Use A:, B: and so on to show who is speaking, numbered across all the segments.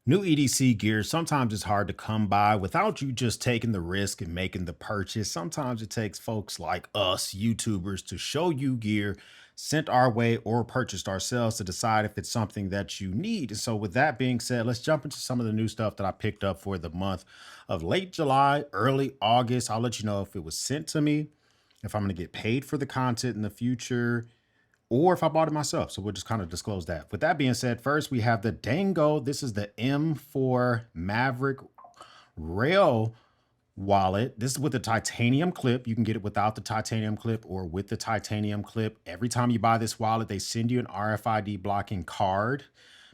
A: New EDC gear, sometimes it's hard to come by without you just taking the risk and making the purchase. Sometimes it takes folks like us, YouTubers, to show you gear sent our way or purchased ourselves to decide if it's something that you need. And so with that being said, let's jump into some of the new stuff that I picked up for the month of late July, early August. I'll let you know if it was sent to me, if I'm going to get paid for the content in the future, or if I bought it myself. So we'll just kind of disclose that. With that being said, first we have the Dango. This is the M4 Maverick Rail wallet. This is with the titanium clip. You can get it without the titanium clip or with the titanium clip. Every time you buy this wallet, they send you an RFID blocking card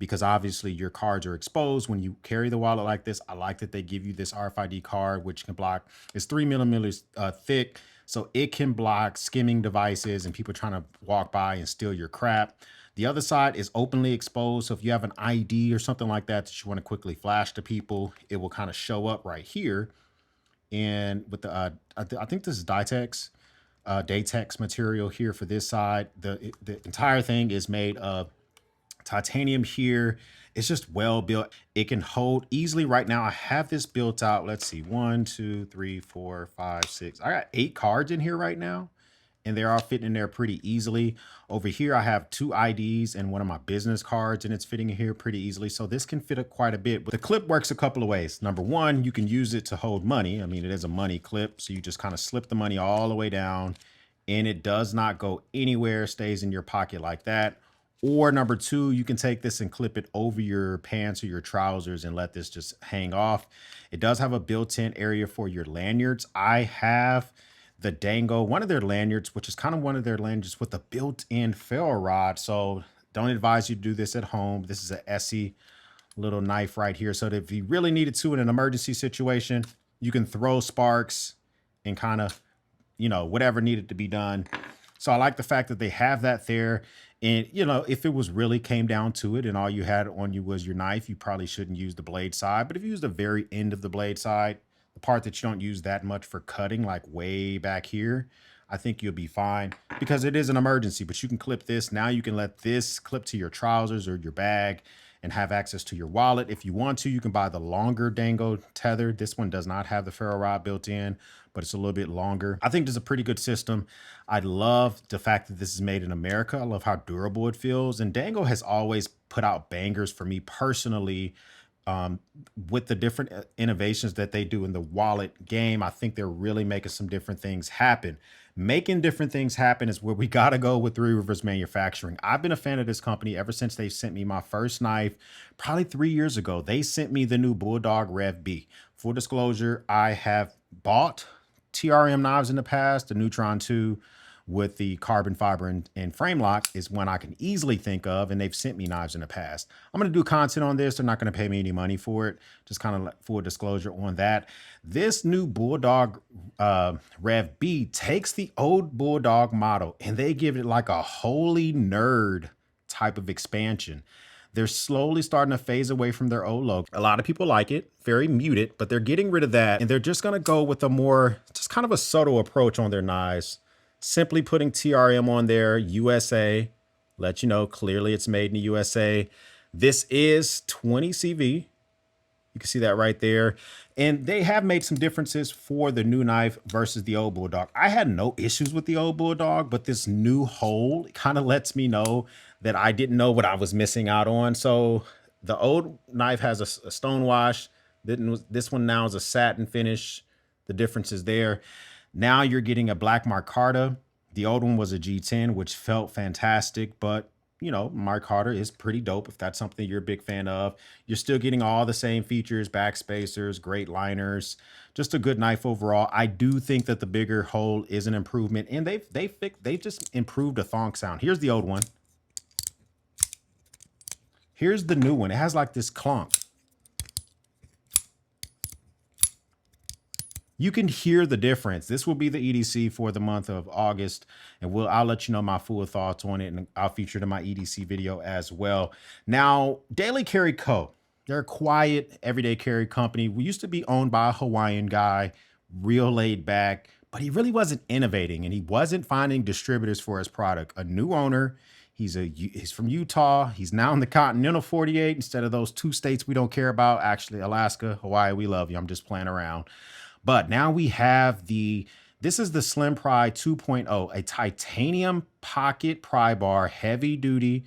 A: because obviously your cards are exposed when you carry the wallet like this. I like that they give you this RFID card, which can block, it's 3 millimeters thick. So it can block skimming devices and people trying to walk by and steal your crap. The other side is openly exposed. So if you have an ID or something like that that you want to quickly flash to people, it will kind of show up right here. And with the, I think this is Datex material here for this side. The entire thing is made of titanium here. It's just well built. It can hold easily. Right now I have this built out. Let's see, 1, 2, 3, 4, 5, 6. I got 8 cards in here right now, and they're all fitting in there pretty easily. Over here I have 2 IDs and one of my business cards, and it's fitting in here pretty easily. So this can fit up quite a bit. But the clip works a couple of ways. Number one, you can use it to hold money. I mean, it is a money clip, so you just kind of slip the money all the way down and it does not go anywhere, stays in your pocket like that. Or number two, you can take this and clip it over your pants or your trousers and let this just hang off. It does have a built-in area for your lanyards. I have the Dango, one of their lanyards, which is kind of one of their lanyards with a built-in ferro rod. So don't advise you to do this at home. This is an Essie little knife right here. So that if you really needed to in an emergency situation, you can throw sparks and kind of, you know, whatever needed to be done. So I like the fact that they have that there. And, you know, if it was really came down to it and all you had on you was your knife, you probably shouldn't use the blade side. But if you use the very end of the blade side, the part that you don't use that much for cutting, like way back here, I think you'll be fine because it is an emergency. But you can clip this. Now you can let this clip to your trousers or your bag and have access to your wallet. If you want to, you can buy the longer Dango tether. This one does not have the ferro rod built in, but it's a little bit longer. I think this is a pretty good system. I love the fact that this is made in America. I love how durable it feels. And Dango has always put out bangers for me personally. With the different innovations that they do in the wallet game, I think they're really making some different things happen. Making different things happen is where we got to go with Rivers Manufacturing. I've been a fan of this company ever since they sent me my first knife, probably 3 years ago. They sent me the new Bulldog Rev B. Full disclosure, I have bought TRM knives in the past. The Neutron 2 with the carbon fiber and frame lock is one I can easily think of, and they've sent me knives in the past. I'm going to do content on this. They're not going to pay me any money for it. Just kind of full disclosure on that. This new Bulldog Rev B takes the old Bulldog model and they give it like a holy nerd type of expansion. They're slowly starting to phase away from their old logo. A lot of people like it, very muted, but they're getting rid of that. And they're just going to go with a more, just kind of a subtle approach on their knives. Simply putting TRM on there, USA, let you know clearly it's made in the USA. This is 20 CV. You can see that right there. And they have made some differences for the new knife versus the old Bulldog. I had no issues with the old Bulldog, but this new hole kind of lets me know that I didn't know what I was missing out on. So the old knife has a stone wash. This one now is a satin finish. The difference is there. Now you're getting a black micarta. The old one was a G10, which felt fantastic, but you know, micarta is pretty dope if that's something you're a big fan of. You're still getting all the same features, back spacers, great liners, just a good knife overall. I do think that the bigger hole is an improvement, and they've just improved the thonk sound. Here's the old one. Here's the new one. It has like this clunk. You can hear the difference. This will be the EDC for the month of August, and I'll let you know my full thoughts on it, and I'll feature it in my EDC video as well. Now, DailyCarry Co. They're a quiet, everyday carry company. We used to be owned by a Hawaiian guy, real laid back, but he really wasn't innovating, and he wasn't finding distributors for his product. A new owner, He's from Utah. He's now in the continental 48 instead of those 2 states we don't care about. Actually, Alaska, Hawaii, we love you. I'm just playing around. But now we have this is the Slim Pry 2.0, a titanium pocket pry bar, heavy duty,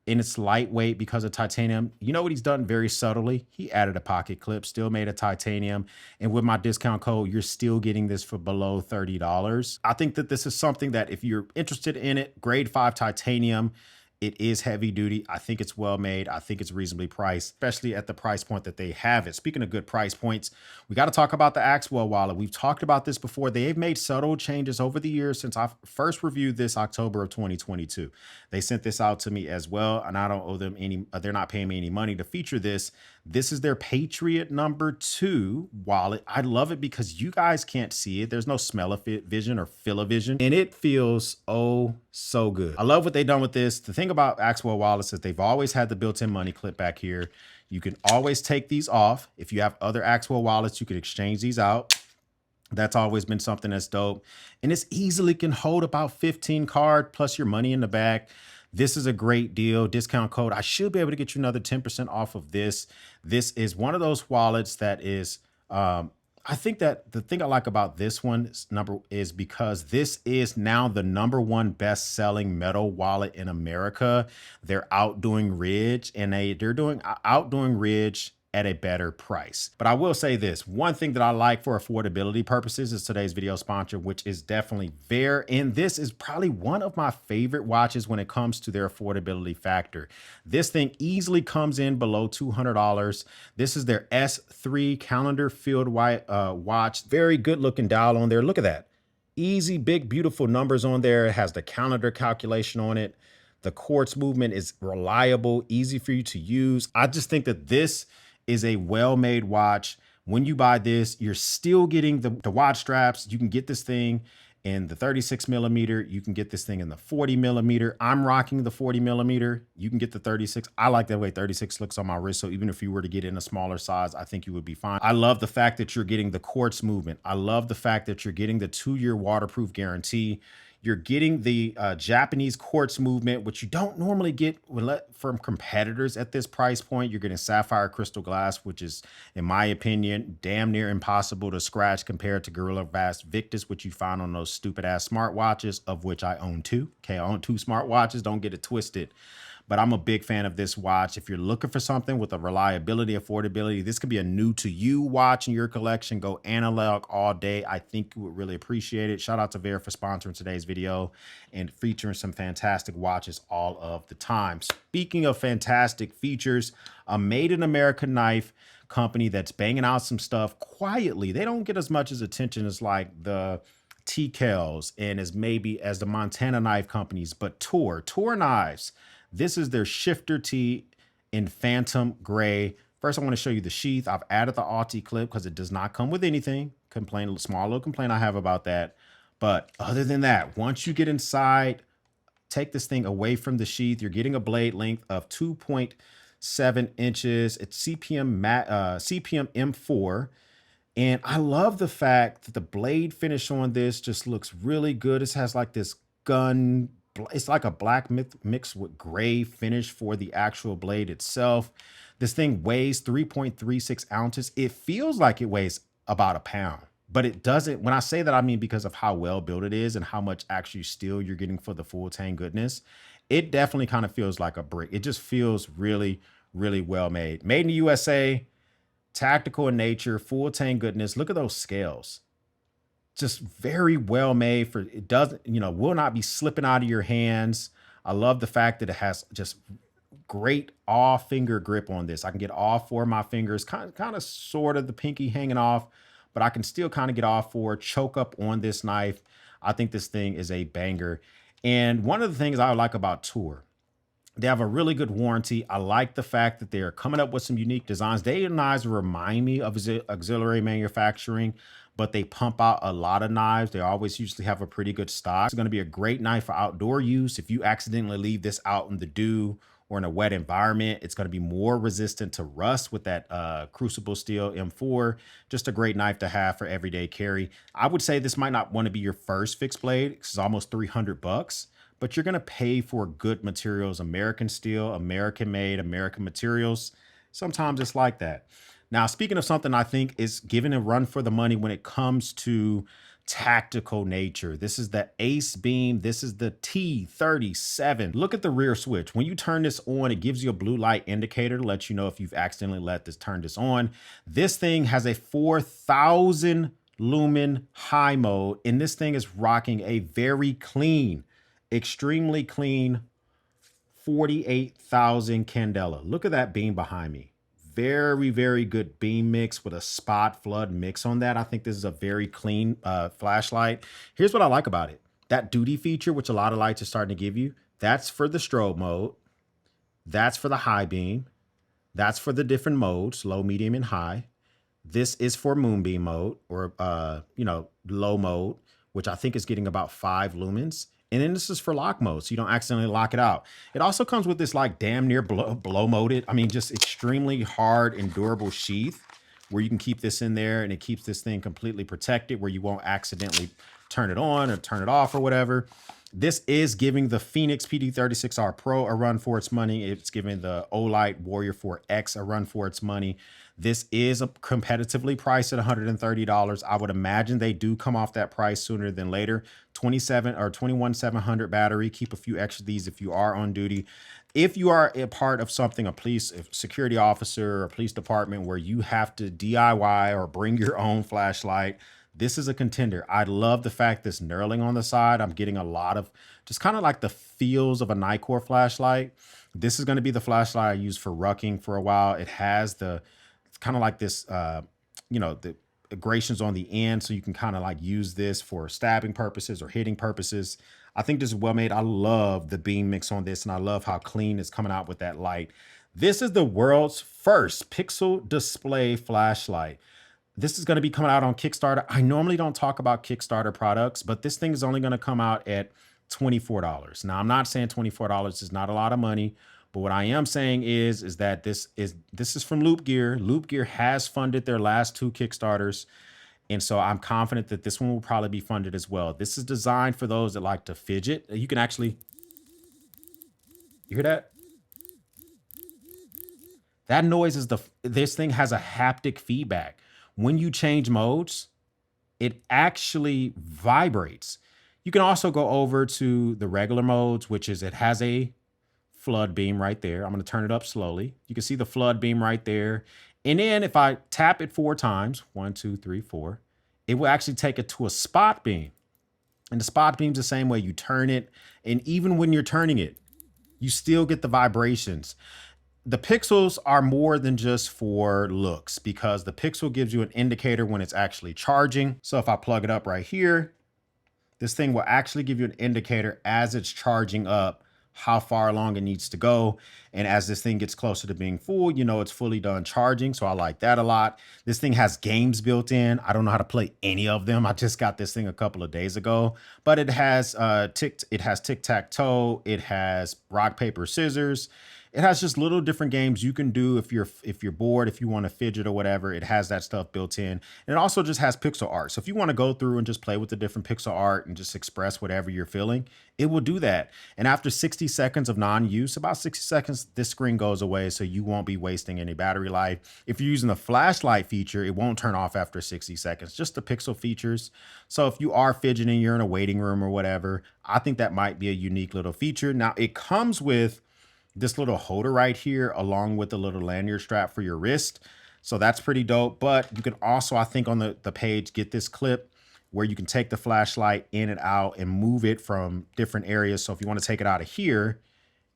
A: and it's lightweight because of titanium. You know what he's done very subtly? He added a pocket clip, still made of titanium. And with my discount code, you're still getting this for below $30. I think that this is something that if you're interested in it, grade 5 titanium, it is heavy duty. I think it's well made. I think it's reasonably priced, especially at the price point that they have it. Speaking of good price points, we got to talk about the Axwell wallet. We've talked about this before. They've made subtle changes over the years since I first reviewed this October of 2022. They sent this out to me as well, and I don't owe them any, they're not paying me any money to feature this. This is their Patriot #2 wallet. I love it because you guys can't see it. There's no smell-o-vision or feel-o-vision, and it feels oh so good. I love what they've done with this. The thing about Axwell wallets is they've always had the built-in money clip back here. You can always take these off. If you have other Axwell wallets, you can exchange these out. That's always been something that's dope. And it's easily can hold about 15 cards plus your money in the back. This is a great deal. Discount code. I should be able to get you another 10% off of this. This is one of those wallets that is, I think that the thing I like about this one is because this is now the #1 best-selling metal wallet in America. They're outdoing Ridge, and they're outdoing Ridge at a better price. But I will say this, one thing that I like for affordability purposes is today's video sponsor, which is definitely Vaer. And this is probably one of my favorite watches when it comes to their affordability factor. This thing easily comes in below $200. This is their S3 calendar field watch. Very good looking dial on there. Look at that. Easy, big, beautiful numbers on there. It has the calendar calculation on it. The quartz movement is reliable, easy for you to use. I just think that this is a well-made watch. When you buy this, you're still getting the watch straps. You can get this thing in the 36mm. You can get this thing in the 40mm. I'm rocking the 40mm. You can get the 36. I like the way 36 looks on my wrist. So even if you were to get in a smaller size, I think you would be fine. I love the fact that you're getting the quartz movement. I love the fact that you're getting the 2-year waterproof guarantee. You're getting the Japanese quartz movement, which you don't normally get from competitors at this price point. You're getting sapphire crystal glass, which is, in my opinion, damn near impossible to scratch compared to Gorilla Glass Victus, which you find on those stupid ass smartwatches, of which I own 2. Okay, I own 2 smartwatches. Don't get it twisted. But I'm a big fan of this watch. If you're looking for something with a reliability, affordability, this could be a new to you watch in your collection. Go analog all day. I think you would really appreciate it. Shout out to Vaer for sponsoring today's video and featuring some fantastic watches all of the time. Speaking of fantastic features, a made in America knife company that's banging out some stuff quietly. They don't get as much as attention as like the TKLs and as the Montana knife companies, but Toor knives. This is their Shifter T in Phantom Gray. First, I want to show you the sheath. I've added the Alti clip because it does not come with anything. Small little complaint I have about that. But other than that, once you get inside, take this thing away from the sheath. You're getting a blade length of 2.7 inches. It's CPM M4. And I love the fact that the blade finish on this just looks really good. It has like this gun. It's like a black mixed with gray finish for the actual blade itself. This thing weighs 3.36 ounces. It feels like it weighs about a pound, but it doesn't. When I say that, I mean because of how well built it is and how much actually steel you're getting for the full tang goodness. It definitely kind of feels like a brick. It just feels really, really well made. Made in the USA, tactical in nature, full tang goodness. Look at those scales. Just very well made. For it doesn't, will not be slipping out of your hands. I love the fact that it has just great all finger grip on this. I can get all 4 of my fingers, kind of sort of the pinky hanging off, but I can still kind of get all 4, choke up on this knife. I think this thing is a banger. And one of the things I like about Toor, they have a really good warranty. I like the fact that they're coming up with some unique designs. They knives remind me of auxiliary manufacturing, but they pump out a lot of knives. They always usually have a pretty good stock. It's going to be a great knife for outdoor use. If you accidentally leave this out in the dew or in a wet environment, it's going to be more resistant to rust with that crucible steel M4. Just a great knife to have for everyday carry. I would say this might not want to be your first fixed blade. It's almost $300, but you're going to pay for good materials, American steel, American made, American materials. Sometimes it's like that. Now, speaking of something I think is giving a run for the money when it comes to tactical nature. This is the AceBeam. This is the T37. Look at the rear switch. When you turn this on, it gives you a blue light indicator to let you know if you've accidentally turned this on. This thing has a 4,000 lumen high mode, and this thing is rocking a very clean, extremely clean 48,000 candela. Look at that beam behind me. Very, very good beam mix with a spot flood mix on that. I think this is a very clean flashlight. Here's what I like about it. That duty feature, which a lot of lights are starting to give you, that's for the strobe mode. That's for the high beam. That's for the different modes, low, medium, and high. This is for moonbeam mode, or, low mode, which I think is getting about 5 lumens. And then this is for lock mode, so you don't accidentally lock it out. It also comes with this like damn near blow molded, just extremely hard and durable sheath where you can keep this in there and it keeps this thing completely protected where you won't accidentally turn it on or turn it off or whatever. This is giving the Phoenix PD36R Pro a run for its money. It's giving the Olight Warrior 4X a run for its money. This is competitively priced at $130. I would imagine they do come off that price sooner than later. 21,700 battery. Keep a few extra of these if you are on duty. If you are a part of something, a security officer or police department where you have to DIY or bring your own flashlight, this is a contender. I love the fact this knurling on the side. I'm getting a lot of just kind of like the feels of a Nikkor flashlight. This is going to be the flashlight I use for rucking for a while. It has the kind of like this, the grations on the end, so you can kind of like use this for stabbing purposes or hitting purposes. I think this is well made. I love the beam mix on this, and I love how clean it's coming out with that light. This is the world's first pixel display flashlight. This is going to be coming out on Kickstarter. I normally don't talk about Kickstarter products, but this thing is only going to come out at $24. Now, I'm not saying $24 is not a lot of money, but what I am saying is that this is from Loop Gear. Loop Gear has funded their last 2 Kickstarters, and so I'm confident that this one will probably be funded as well. This is designed for those that like to fidget. You can actually, you hear that? That noise is this thing has a haptic feedback. When you change modes, it actually vibrates. You can also go over to the regular modes, which is it has a flood beam right there. I'm going to turn it up slowly. You can see the flood beam right there. And then if I tap it 4 times, 1, 2, 3, 4, it will actually take it to a spot beam. And the spot beam's the same way. You turn it, and even when you're turning it, you still get the vibrations. The pixels are more than just for looks, because the pixel gives you an indicator when it's actually charging. So if I plug it up right here, this thing will actually give you an indicator as it's charging up how far along it needs to go. And as this thing gets closer to being full, you know it's fully done charging. So I like that a lot. This thing has games built in. I don't know how to play any of them. I just got this thing a couple of days ago, but it has tic-tac-toe. It has rock, paper, scissors. It has just little different games you can do if you're bored, if you want to fidget or whatever. It has that stuff built in. And it also just has pixel art. So if you want to go through and just play with the different pixel art and just express whatever you're feeling, it will do that. And after 60 seconds of non-use, about 60 seconds, this screen goes away, so you won't be wasting any battery life. If you're using the flashlight feature, it won't turn off after 60 seconds, just the pixel features. So if you are fidgeting, you're in a waiting room or whatever, I think that might be a unique little feature. Now, it comes with this little holder right here, along with a little lanyard strap for your wrist. So that's pretty dope. But you can also, I think on the page, get this clip where you can take the flashlight in and out and move it from different areas. So if you want to take it out of here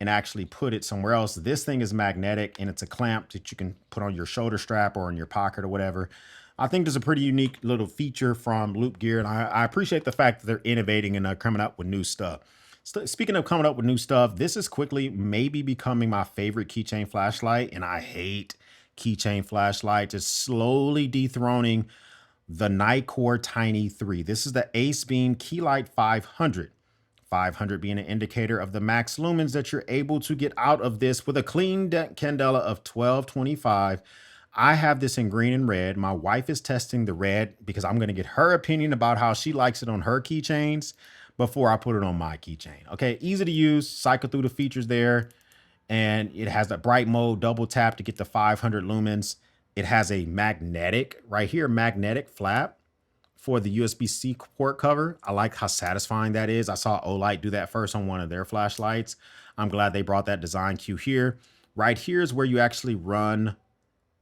A: and actually put it somewhere else, this thing is magnetic and it's a clamp that you can put on your shoulder strap or in your pocket or whatever. I think there's a pretty unique little feature from Loop Gear, and I appreciate the fact that they're innovating and coming up with new stuff. Speaking of coming up with new stuff, this is quickly maybe becoming my favorite keychain flashlight, and I hate keychain flashlights. It's slowly dethroning the Nikkor Tiny 3. This is the AceBeam Keylight 500. 500 being an indicator of the max lumens that you're able to get out of this with a clean candela of 1225. I have this in green and red. My wife is testing the red because I'm going to get her opinion about how she likes it on her keychains. before I put it on my keychain. Okay, easy to use, cycle through the features there. And it has the bright mode, double tap to get the 500 lumens. It has a magnetic, right here, magnetic flap for the USB-C port cover. I like how satisfying that is. I saw Olight do that first on one of their flashlights. I'm glad they brought that design cue here. Right here is where you actually run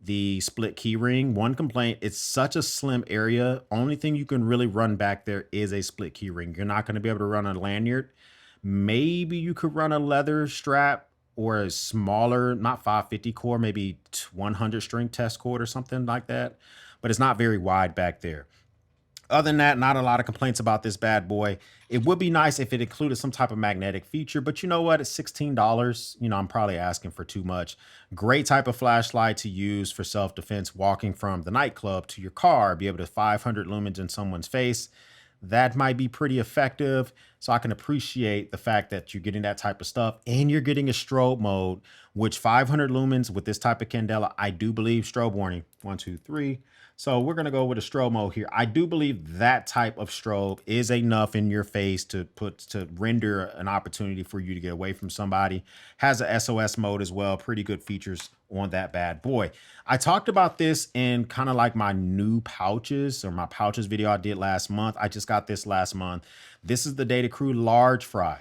A: the split key ring. One complaint, it's such a slim area. Only thing you can really run back there is a split key ring. You're not going to be able to run a lanyard. Maybe you could run a leather strap or a smaller, not 550 core, maybe 100 string test cord or something like that. But it's not very wide back there. Other than that, not a lot of complaints about this bad boy. It would be nice if it included some type of magnetic feature, but you know what? It's $16. You know, I'm probably asking for too much. Great type of flashlight to use for self-defense, walking from the nightclub to your car, be able to 500 lumens in someone's face. That might be pretty effective. So I can appreciate the fact that you're getting that type of stuff and you're getting a strobe mode, which 500 lumens with this type of candela, I do believe strobe warning, 1, 2, 3. So we're going to go with a strobe mode here. I do believe that type of strobe is enough in your face to render an opportunity for you to get away from somebody. Has a SOS mode as well. Pretty good features on that bad boy. I talked about this in kind of like my new pouches or my pouches video I did last month. I just got this last month. This is the Data Crew Large Fry.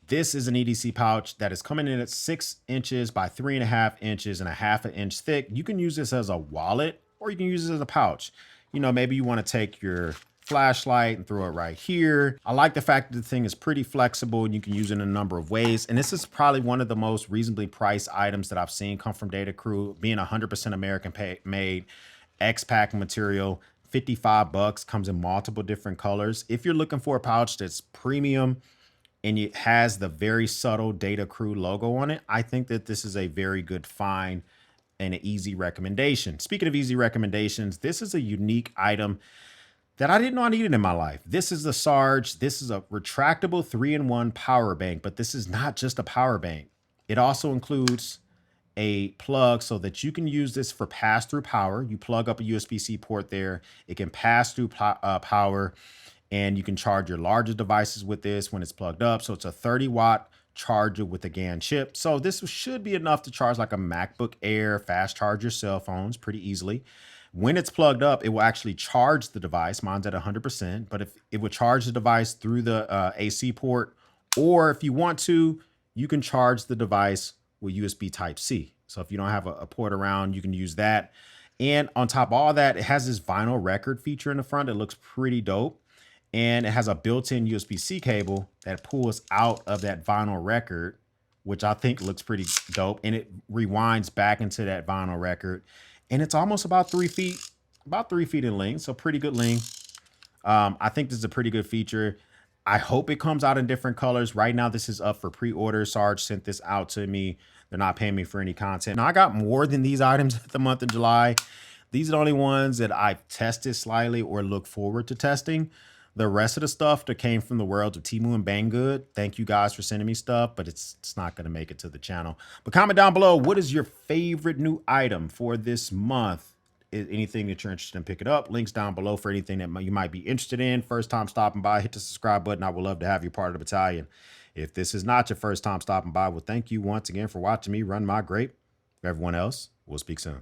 A: This is an EDC pouch that is coming in at 6 inches by 3.5 inches and a half an inch thick. You can use this as a wallet, or you can use it as a pouch. You know, maybe you want to take your flashlight and throw it right here. I like the fact that the thing is pretty flexible and you can use it in a number of ways. And this is probably one of the most reasonably priced items that I've seen come from Data Crew, being 100% American made, X-Pack material, 55 bucks, comes in multiple different colors. If you're looking for a pouch that's premium and it has the very subtle Data Crew logo on it, I think that this is a very good find and an easy recommendation. Speaking of easy recommendations, this is a unique item that I didn't know I needed in my life. This is the Sharge. This is a retractable 3-in-1 power bank, but this is not just a power bank. It also includes a plug so that you can use this for pass-through power. You plug up a USB-C port there. It can pass through power, and you can charge your larger devices with this when it's plugged up. So it's a 30-watt charger with a GAN chip. So this should be enough to charge like a MacBook Air, fast charge your cell phones pretty easily. When it's plugged up, it will actually charge the device. Mine's at 100%, but if it would charge the device through the AC port, or if you want to, you can charge the device with USB Type-C. So if you don't have a port around, you can use that. And on top of all that, it has this vinyl record feature in the front. It looks pretty dope. And it has a built-in USB-C cable that pulls out of that vinyl record, which I think looks pretty dope. And it rewinds back into that vinyl record. And it's almost about 3 feet in length. So pretty good length. I think this is a pretty good feature. I hope it comes out in different colors. Right now, this is up for pre-order. Sharge sent this out to me. They're not paying me for any content. Now, I got more than these items at the month of July. These are the only ones that I've tested slightly or look forward to testing. The rest of the stuff that came from the worlds of Temu and Banggood, thank you guys for sending me stuff, but it's not going to make it to the channel. But comment down below, what is your favorite new item for this month? Anything that you're interested in, pick it up. Links down below for anything that you might be interested in. First time stopping by, hit the subscribe button. I would love to have you part of the battalion. If this is not your first time stopping by, well, thank you once again for watching me run my grape. For everyone else, we'll speak soon.